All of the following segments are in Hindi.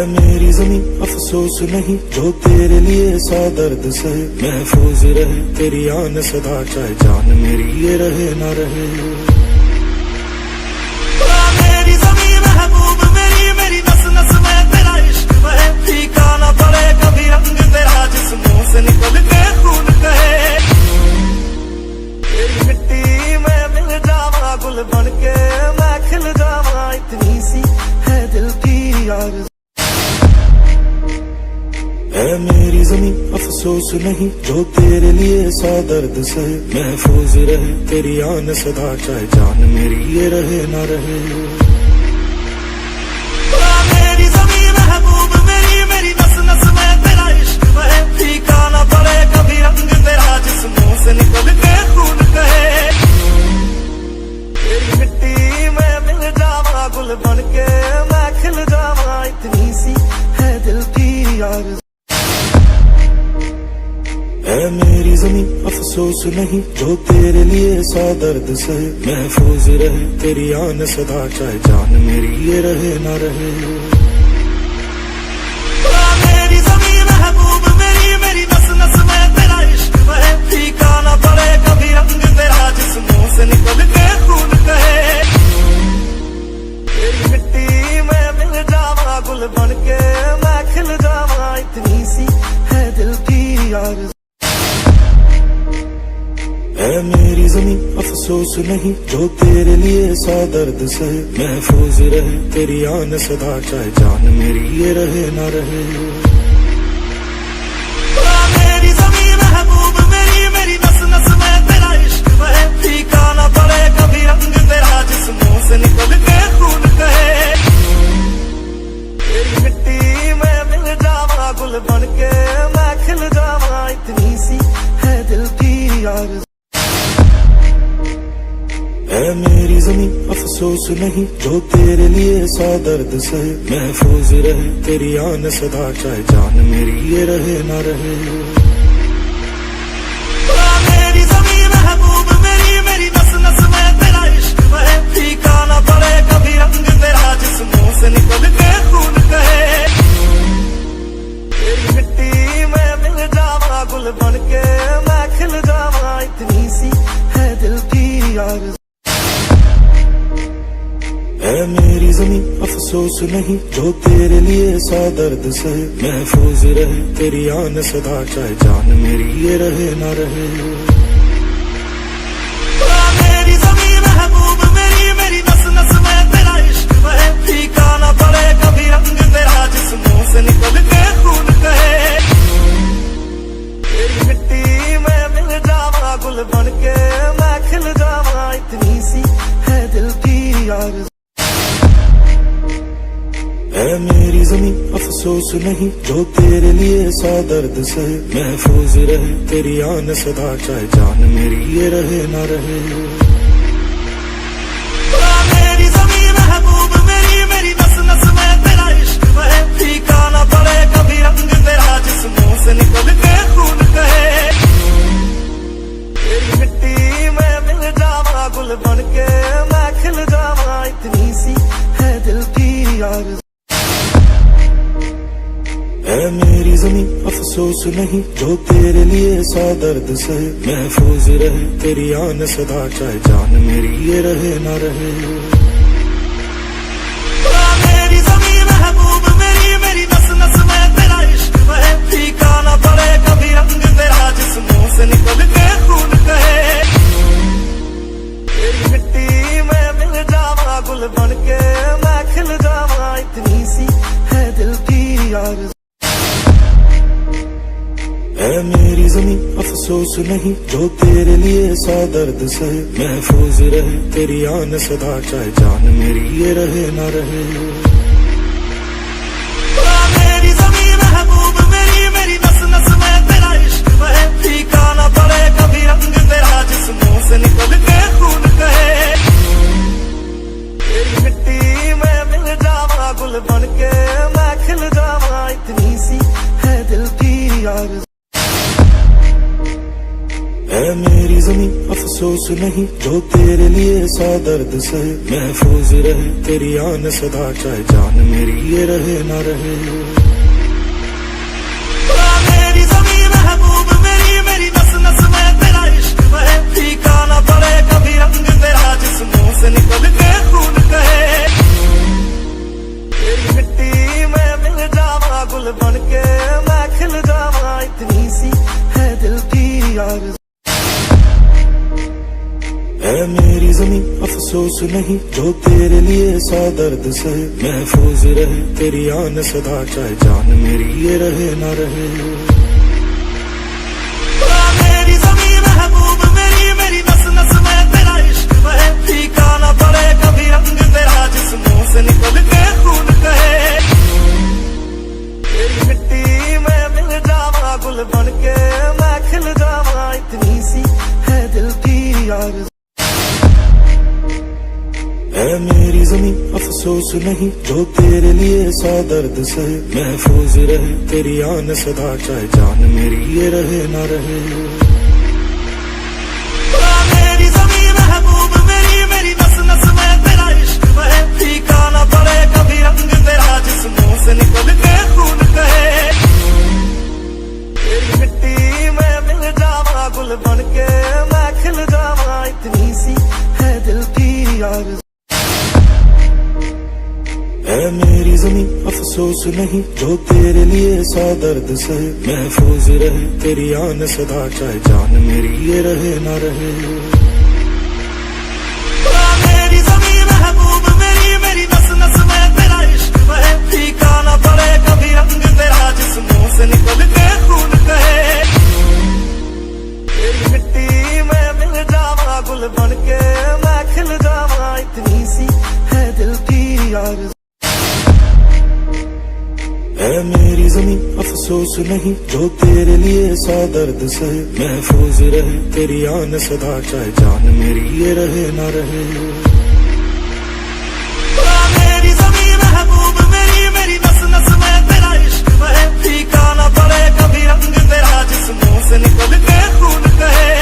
मेरी ज़मीं अफसोस नहीं जो तेरे लिए सा दर्द सहे, महफूज रहे तेरी आन सदा चाहे जान मेरी ये रहे ना रहे। मेरी ज़मीं महबूब मेरी मेरी नस नस में तेरा इश्क बहे, फीका ना पड़े कभी रंग तेरा जिस मुंह से निकल के खून कहे। तेरी मिट्टी में मिल जावा गुल बन के मैं खिल जावा, इतनी सी है दिल की आरज़ू। मेरी ज़मीं अफसोस नहीं जो तेरे लिए सा दर्द सहे, महफूज रहे तेरी आन सदा चाहे जान मेरी ये रहे ना रहे। मेरी ज़मीं महबूब मेरी मेरी नस नस में तेरा इश्क बहे, फीका ना पड़े कभी रंग तेरा जिस मुंह से निकल के खून कहे। तेरी मिट्टी में मिल जावा गुल बन के मैं खिल जावा, इतनी सी है दिल की आरज़ू। मेरी ज़मीं अफसोस नहीं जो तेरे लिए सा दर्द सहे, महफूज रहे तेरी आन सदा चाहे जान मेरी ये रहे ना रहे। मेरी ज़मीं महबूब मेरी मेरी नस नस में तेरा इश्क बहे, फीका ना पड़े कभी रंग तेरा जिस मुंह से निकल के खून कहे। तेरी मिट्टी में मिल जावा गुल बन के मैं खिल जावा, इतनी सी है दिल की आरज़ू। मेरी ज़मीं अफसोस नहीं जो तेरे लिए सा दर्द सहे, महफूज रहे तेरी आन सदा चाहे जान मेरी ये रहे ना रहे। मेरी ज़मीं महबूब मेरी मेरी नस नस में तेरा इश्क बहे, फीका ना पड़े कभी रंग तेरा जिस मुंह से निकल के खून कहे। तेरी मिट्टी में मिल जावा गुल बन के मैं खिल जावा, इतनी सी है दिल की आरज़ू। मेरी ज़मीं अफसोस नहीं जो तेरे लिए सा दर्द सहे, महफूज रहे तेरी आन सदा चाहे जान मेरी ये रहे ना रहे। मेरी ज़मीं महबूब मेरी मेरी नस नस में तेरा इश्क बहे, फीका ना पड़े कभी रंग तेरा जिस मुंह से निकल के खून कहे। तेरी मिट्टी में मिल जावा गुल बन के मैं खिल जावा, इतनी सी है दिल की आरज़ू। मेरी ज़मीं अफसोस नहीं जो तेरे लिए सा दर्द सहे, महफूज रहे तेरी आन सदा चाहे जान मेरी ये रहे ना रहे। मेरी ज़मीं महबूब मेरी मेरी नस नस में तेरा इश्क बहे, फीका ना पड़े कभी रंग तेरा जिस मुंह से निकल के खून कहे। तेरी मिट्टी में मिल जावा गुल बन के मैं खिल जावा, इतनी सी है दिल की आरज़ू। मेरी ज़मीं अफसोस नहीं जो तेरे लिए सा दर्द सहे, महफूज रहे तेरी आन सदा चाहे जान मेरी ये रहे ना रहे। मेरी ज़मीं महबूब मेरी मेरी नस नस में तेरा इश्क बहे, फीका ना पड़े कभी रंग तेरा जिस मुंह से निकल के खून कहे। तेरी मिट्टी में मिल जावा गुल बन के मैं खिल जावा, इतनी सी है दिल की आरज़ू। मेरी ज़मीं अफसोस नहीं जो तेरे लिए सा दर्द सहे, महफूज रहे तेरी आन सदा चाहे जान मेरी ये रहे ना रहे। मेरी ज़मीं महबूब मेरी मेरी नस नस में तेरा इश्क बहे, फीका ना पड़े कभी रंग तेरा जिस मुंह से निकल के खून कहे। तेरी मिट्टी में मिल जावा गुल बन के मैं खिल जावा, इतनी सी है दिल की आरज़ू। मेरी ज़मीं अफसोस नहीं जो तेरे लिए सा दर्द सहे, महफूज रहे तेरी आन सदा चाहे जान मेरी ये रहे ना रहे। मेरी ज़मीं महबूब मेरी मेरी नस नस में तेरा इश्क बहे, फीका ना पड़े कभी रंग तेरा जिस मुंह से निकल के खून कहे। तेरी मिट्टी में मिल जावा गुल बन के मैं खिल जावा, इतनी सी है दिल की आरज़ू। मेरी ज़मीं अफसोस नहीं जो तेरे लिए सौ दर्द से महफूज रहे तेरी आन सदा चाहे जान मेरी ये रहे ना रहे। मेरी ज़मीं महबूब मेरी मेरी नस नस में तेरा इश्क बहे फीका ना पड़े कभी रंग तेरा जिस मुंह से निकल के खून कहे। तेरी मिट्टी में मिल जावा गुल बन के मैं खिल जावा इतनी सी है दिल की आरज़ू। है मेरी ज़मीं अफसोस नहीं जो तेरे लिए सौ दर्द से महफूज रहे तेरी आन सदा चाहे जान मेरी ये रहे ना रहे। मेरी ज़मीं महबूब मेरी मेरी नस नस में तेरा इश्क बहे फीका ना पड़े कभी रंग तेरा जिस मुंह से निकल के खून कहे। तेरी मिट्टी में मिल जावा गुल बन के मैं खिल जावा इतनी सी है दिल की आरज़ू। है मेरी ज़मीं अफसोस नहीं जो तेरे लिए सौ दर्द से महफूज रहे तेरी आन सदा चाहे जान मेरी ये रहे ना रहे। मेरी ज़मीं महबूब मेरी मेरी नस नस में तेरा इश्क बहे फीका ना पड़े कभी रंग तेरा जिस मुंह से निकल के खून कहे। तेरी मिट्टी में मिल जावा गुल बन के मैं खिल जावा इतनी सी है दिल की आरज़ू। है मेरी ज़मीं अफसोस नहीं जो तेरे लिए सौ दर्द से महफूज रहे तेरी आन सदा चाहे जान मेरी ये रहे ना रहे। मेरी ज़मीं महबूब मेरी मेरी नस नस में तेरा इश्क बहे फीका ना पड़े कभी रंग तेरा जिस मुंह से निकल के खून कहे। तेरी मिट्टी में मिल जावा गुल बन के मैं खिल जावा इतनी सी है दिल की आरज़ू। है मेरी ज़मीं अफसोस नहीं जो तेरे लिए सौ दर्द से महफूज रहे तेरी आन सदा चाहे जान मेरी ये रहे ना रहे। मेरी ज़मीं महबूब मेरी मेरी नस नस में तेरा इश्क बहे फीका ना पड़े कभी रंग तेरा जिस मुंह से निकल के खून कहे।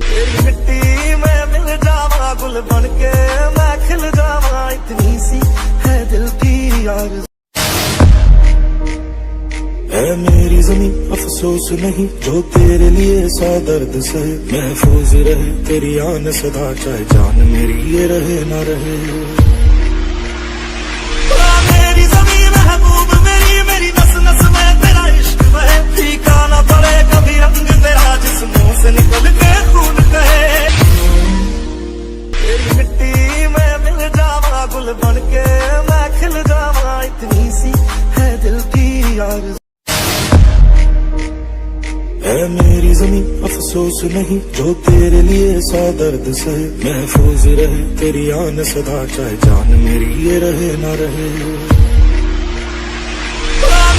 तेरी मिट्टी में मिल जावा गुल बन के मैं खिल जावा इतनी सी है दिल की आरज़ू। है मेरी ज़मीं अफसोस नहीं जो तेरे लिए सौ दर्द से महफूज रहे तेरी आन सदा चाहे जान मेरी ये रहे ना रहे। मेरी ज़मीं महबूब मेरी मेरी नस नस में तेरा इश्क बहे फीका ना पड़े कभी रंग तेरा जिस मुंह से निकल के खून कहे। तेरी मिट्टी में मिल जावा गुल बन के मैं खिल जावा इतनी सी है दिल की आरज़ू। है मेरी ज़मीं अफसोस नहीं जो तेरे लिए सौ दर्द से महफूज रहे तेरी आन सदा चाहे जान मेरी ये रहे ना रहे।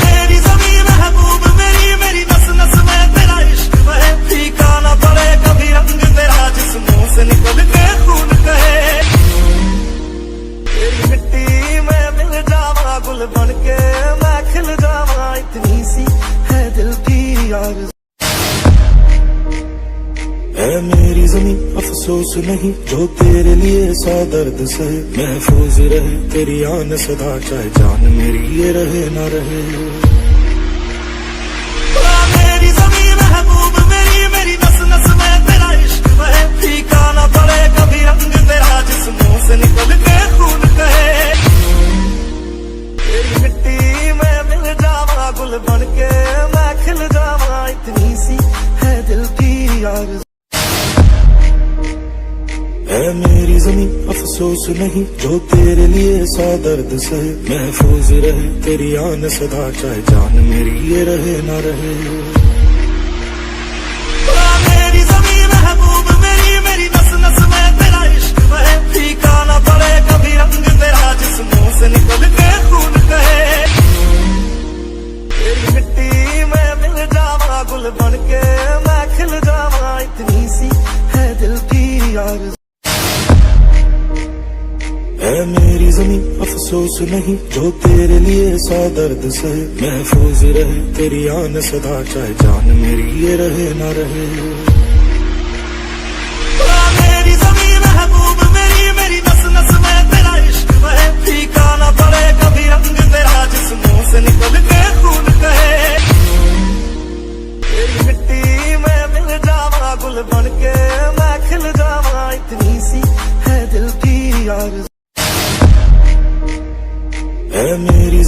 मेरी ज़मीं महबूब मेरी मेरी नस नस में तेरा इश्क बहे फीका ना पड़े कभी रंग तेरा जिस मुंह से निकल के खून कहे। तेरी मिट्टी में मिल जावा गुल बन के मैं खिल जावा इतनी सी है दिल की आरज़ू। है मेरी ज़मीं अफसोस नहीं जो तेरे लिए सौ दर्द से महफूज रहे तेरी आन सदा चाहे जान मेरी ये रहे ना रहे। मेरी ज़मीं महबूब मेरी मेरी नस नस में तेरा इश्क बहे फीका ना पड़े कभी रंग तेरा जिस मुंह से निकल के खून कहे। तेरी मिट्टी में मिल जावा गुल बन के मैं खिल जावा इतनी सी है दिल की आरज़ू। है मेरी ज़मीं अफसोस नहीं जो तेरे लिए सौ दर्द से महफूज रहे तेरी आन सदा चाहे जान मेरी ये रहे ना रहे। मेरी ज़मीं महबूब मेरी मेरी नस नस में तेरा इश्क बहे फीका ना पड़े कभी रंग तेरा जिस मुंह से निकल के खून कहे। तेरी मिट्टी में मिल जावा गुल बन के मैं खिल जावा इतनी सी है दिल की आरज़ू। है मेरी ज़मीं अफसोस नहीं जो तेरे लिए सौ दर्द से महफूज रहे तेरी आन सदा चाहे जान मेरी ये रहे ना रहे।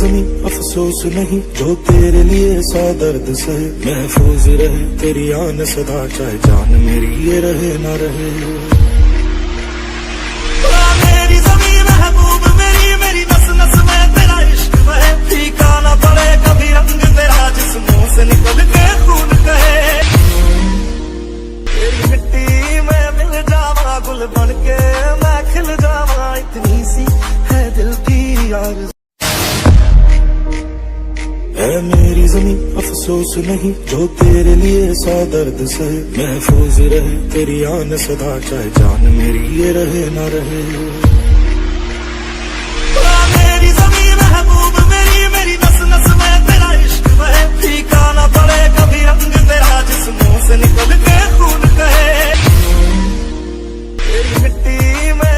जमी अफसोस नहीं जो तेरे लिए सौ दर्द सहे महफूज रहे तेरी आन सदा चाहे जान मेरी ये रहे ना रहे मेरी ज़मीं महबूब मेरी मेरी नस नस में तेरा इश्क बहे फीका ना पड़े कभी रंग तेरा जिस मुंह से निकल के खून कहे तेरी मिट्टी में मिल जावा गुल बन के मैं खिल जावा इतनी सी है दिल की आरज़ू है मेरी जमी अफसोस नहीं जो तेरे लिए सौ दर्द सहे महफूज रहे तेरी आन सदा चाहे जान मेरी ये रहे ना रहे मेरी ज़मीं महबूब मेरी मेरी नस नस में तेरा इश्क बहे फीका ना पड़े कभी रंग तेरा जिस मुंह से निकल के